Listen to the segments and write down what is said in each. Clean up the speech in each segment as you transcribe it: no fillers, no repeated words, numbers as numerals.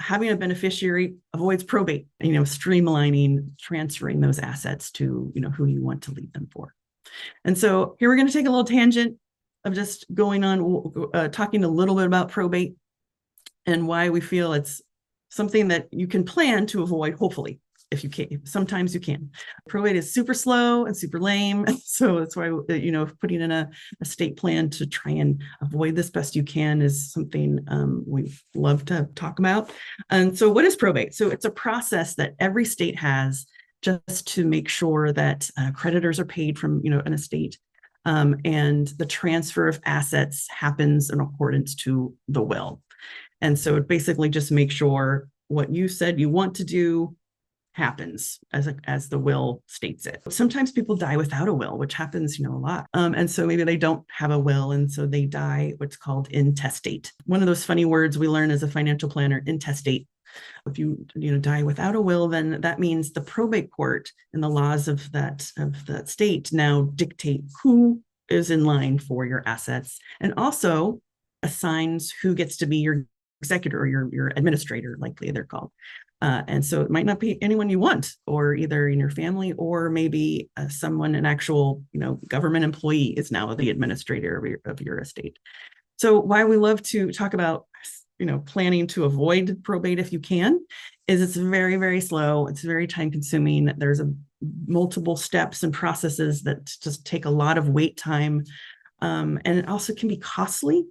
having a beneficiary avoids probate, streamlining, transferring those assets to, who you want to leave them for. And so here we're going to take a little tangent of just going on, talking a little bit about probate and why we feel it's something that you can plan to avoid, hopefully, if you can. Sometimes you can. Probate is super slow and super lame. So that's why, putting in a estate plan to try and avoid this best you can is something we love to talk about. And so what is probate? So it's a process that every state has just to make sure that creditors are paid from, an estate. And the transfer of assets happens in accordance to the will. And so it basically just makes sure what you said you want to do happens as the will states it. Sometimes people die without a will, which happens, a lot. And so maybe they don't have a will, and so they die what's called intestate. One of those funny words we learn as a financial planner, intestate. If you die without a will, then that means the probate court and the laws of that state now dictate who is in line for your assets, and also assigns who gets to be your executor or your administrator, likely they're called. And so it might not be anyone you want, or either in your family, or maybe someone, an actual, government employee is now the administrator of your estate. So why we love to talk about, planning to avoid probate if you can, is it's very, very slow. It's very time consuming. There's multiple steps and processes that just take a lot of wait time. And it also can be costly,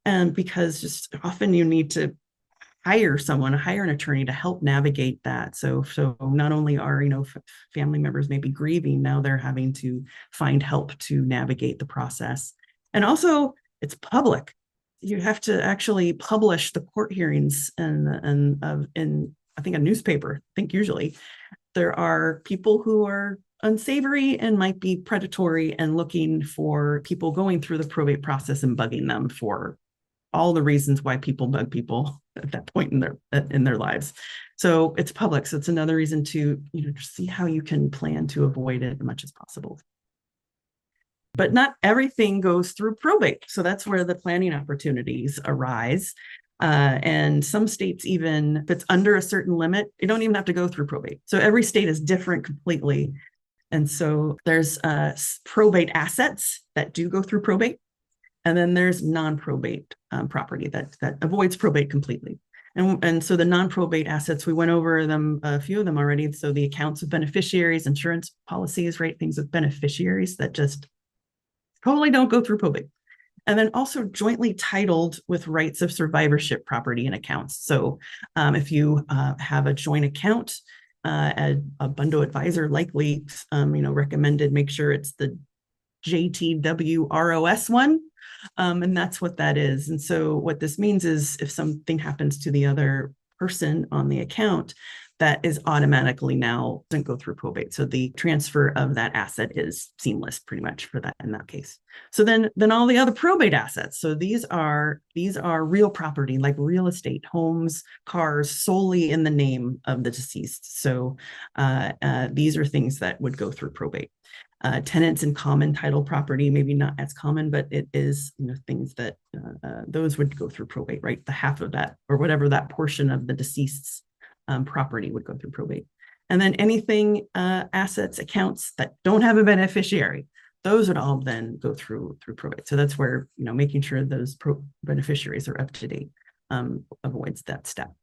because just often you need to hire an attorney to help navigate that. So not only are, family members maybe grieving, now they're having to find help to navigate the process. And also it's public. You have to actually publish the court hearings in I think a newspaper. I think usually there are people who are unsavory and might be predatory and looking for people going through the probate process and bugging them for all the reasons why people bug people at that point in their lives. So it's public. So it's another reason to, see how you can plan to avoid it as much as possible. But not everything goes through probate. So that's where the planning opportunities arise. And some states, even if it's under a certain limit, you don't even have to go through probate. So every state is different completely. And so there's probate assets that do go through probate. And then there's non-probate property that avoids probate completely. And so the non-probate assets, we went over them, a few of them already. So the accounts of beneficiaries, insurance policies, right? Things with beneficiaries that just totally don't go through probate. And then also jointly titled with rights of survivorship property and accounts. So if you have a joint account, a Abundo advisor likely recommended make sure it's the JTWROS one. And that's what that is. And so what this means is if something happens to the other person on the account, that is automatically now doesn't go through probate. So the transfer of that asset is seamless pretty much for that in that case. So then all the other probate assets. So these are real property, like real estate, homes, cars, solely in the name of the deceased. So these are things that would go through probate. Tenants and common title property, maybe not as common, but it is, things that those would go through probate, right? The half of that or whatever that portion of the deceased's property would go through probate. And then anything, assets, accounts that don't have a beneficiary, those would all then go through probate. So that's where, making sure those beneficiaries are up to date avoids that step.